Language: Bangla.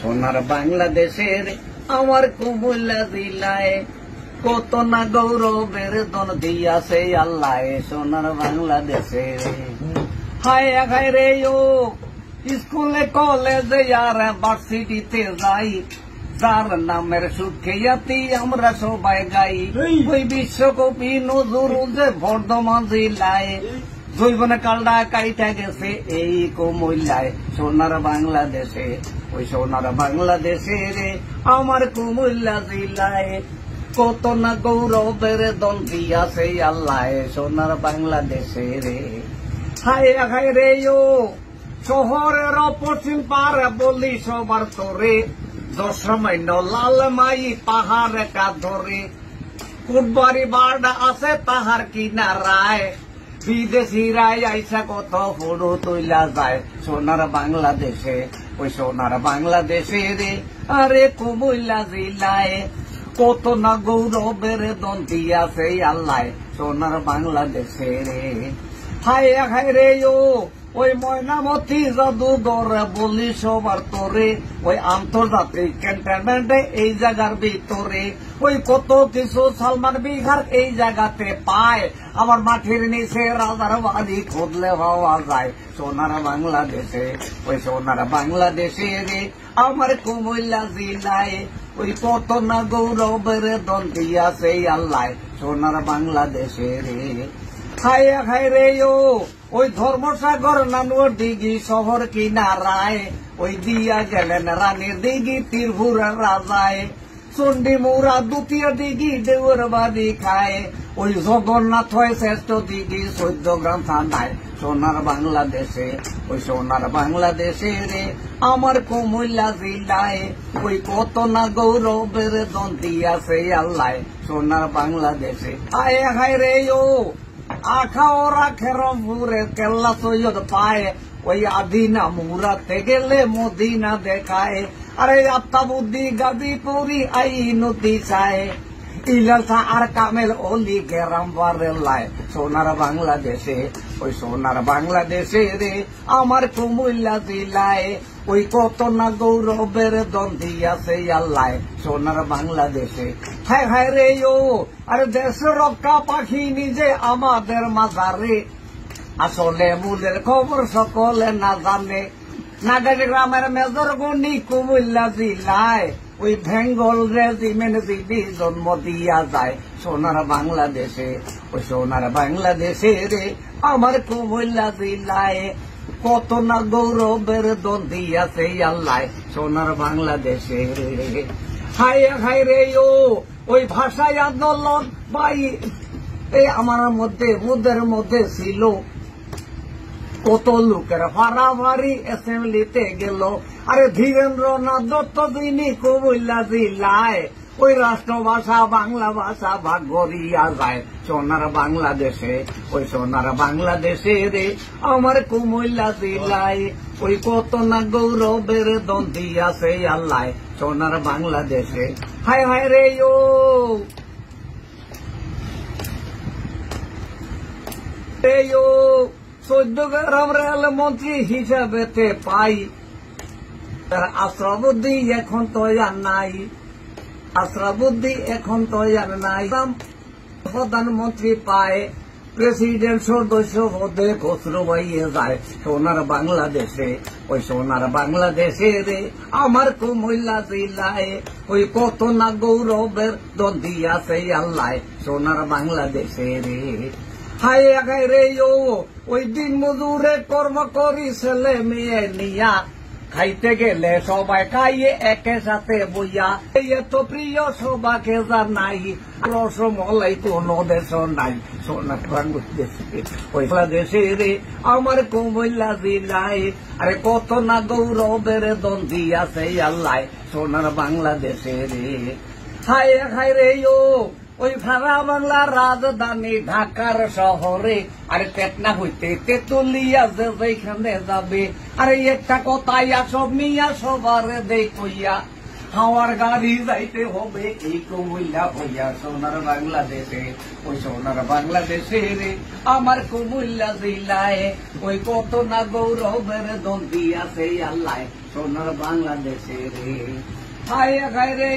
সোনার বাংলাদেশের আমার কুমিল্লা জেলায় কত না গৌরবের দন দিয়াছে আল্লাহ সোনার বাংলাদেশের। হায় হায় রে ও স্কুলে কলেজে আর ভার্সিটিতে যাই, যার নামের সুখ্যাতি আমরা সবাই গাই। ওই বিশ্বকবি নজরুল যে বর্ধমান জেলায় জৈবনে কালটা কাইটা গেছে এই কুমিল্লায় সোনার বাংলাদেশে। ওই সোনার বাংলাদেশে রে আমার কুমিল্লা জেলায় কত না গৌরবের দন দিয়াছে আল্লাহ সোনার বাংলাদেশে রে। হায় হায় রে ও শহরের পশ্চিম পারে বলি সবার তোরে, দশমাইন লাল মাই পাহাড় কা ধরে, কুটবাড়ি বাড়া আছে তাহার কিনারায়, বিদেশিরাই আইসা কত ফটো তুইলা যায় সোনার বাংলাদেশে। ওই সোনার বাংলাদেশে রে আরে কুমিল্লা জেলায় কত না গৌরবের দন দিয়াছে আল্লাহ সোনার বাংলাদেশে রে। হায় হায় রে ও ওই ময়নামতি জাদুঘর বলি সবার তোরে, ওই আন্তর্জাতিক ক্যান্টনমেন্টে এই জায়গার ভিতরে ওই কত কিছু সালমান বিঘার এই জায়গাতে পায়। আমার মাটির নিচে রাজার বাড়ি খুঁজলে পাওয়া যায় সোনার বাংলাদেশে। ওই সোনার বাংলাদেশে রে আমার কুমিল্লা জেলায় ওই কত না গৌরবের দন দিয়াছে আল্লাহ সোনার বাংলাদেশে রে। হায় হায় রে ও ওই ধর্মসাগর নানুর দিঘি শহর কিনারায় ওই দিয়া গেলেন রানীর দিঘি ত্রিপুরার রাজায়, চন্ডী মুরা দ্বিতীয় দিঘি দেউর বাড়ি খায়, ওই জগন্নাথ হয় শ্রেষ্ঠ দিঘি 14 গ্রাম থানায় সোনার বাংলাদেশে। ওই সোনার বাংলাদেশে রে আমার কুমিল্লা জেলায় ওই কত না গৌরবের দন দিয়াছে আল্লাহ সোনার বাংলাদেশে। হায় হায় রে ও আখা ওরা খেরমপুরে কেল্লা সৈয়দ পায়, ওই আদিনা মুরাতে গেলে মদিনা দেখায়, আরে আত্মাবুদ্দি গাজীপুরি আই নদী চায়, ইলাসা আর কামেল অলি গেরাম বারেলায় সোনার বাংলাদেশে। ওই সোনার বাংলাদেশে রে আমার কুমিল্লা জেলায় ওই কত না গৌরবের দন দিয়াছে আল্লাহ সোনার বাংলাদেশে। হায় হায় রে ও আরে দেশ রক্ষা পাখি নিজে আমাদের মাঝারে, আসলে মূলের খবর সকলে না জানে, নাগারি গ্রামের মেজর গণি কুমিল্লা জেলায় ওই বেঙ্গল রেজিমেন্ট দিদি জন্ম দিয়া যায় সোনার বাংলাদেশে। ওই সোনার বাংলাদেশে রে আমার কুমিল্লা জেলায় কত না গৌরবের দন দিয়াছে আল্লাহ সোনার বাংলাদেশে রে। হায় হায় রে ও ওই ভাষায় আন্দোলন ভাই এই আমার মধ্যে মুদের মধ্যে ছিল, কত লোকের ফাড়াফাড়ি অ্যাসেম্বলিতে গেল, আরে ধীরেন্দ্রনাথ দত্ত যিনি কুমিল্লা জেলায় ওই রাষ্ট্রভাষা বাংলা ভাষা ভাগ করিয়া যায় সোনার বাংলাদেশে। ওই সোনার বাংলাদেশে রে আমার কুমিল্লা জেলায় ওই কত না গৌরবের দন দিয়াছে আল্লাহ সোনার বাংলাদেশে। হায় হায় রে ও এই ও 14 গ্রাম রেল মন্ত্রী হিসাবেতে পাই, আশরাফুদ্দি এখন তো আর নাই, আশরাফুদ্দি এখন তো আর নাই, প্রধানমন্ত্রী পায়, প্রেসিডেন্ট সদস্য পদে খসরু হইয়ে যায় সোনার বাংলাদেশে। ওই সোনার বাংলাদেশে রে আমার কুমিল্লা জেলায় ওই কত না গৌরবের দন দিয়াছে আল্লাহ সোনার বাংলাদেশে রে। হায় হায় রে ও ওই দিন মজুরে কর্ম করি ছেলে মেয়ে নিয়া, খাইতে গেলে সবাই খাইয়ে একে সাথে বইয়া, এত প্রিয় সবাকে জানাই রসমলাই কোনো দেশ নাই সোনার বাংলাদেশে। ওই বাংলাদেশে রে আমার কুমিল্লা জেলায় আরে কত না গৌরবের দন দিয়াছে আল্লাহ সোনার বাংলাদেশে রে। হায় হায় রে ও ওই ভাড়া বাংলার রাজধানী ঢাকার শহরে আরে পেটনা হইতে তেতুলিয়া যে যেখানে যাবে, আরে একটা কথাই সব মিয়া সবার দেখইয়া হাওয়ার গাড়ি যাইতে হবে এই কুমিল্লা হইয়া সোনার বাংলাদেশে। ওই সোনার বাংলাদেশে রে আমার কুমিল্লা জেলায় ওই কত না গৌরবের দন দিয়াছে আল্লাহ সোনার বাংলাদেশে রে হায় হায় রে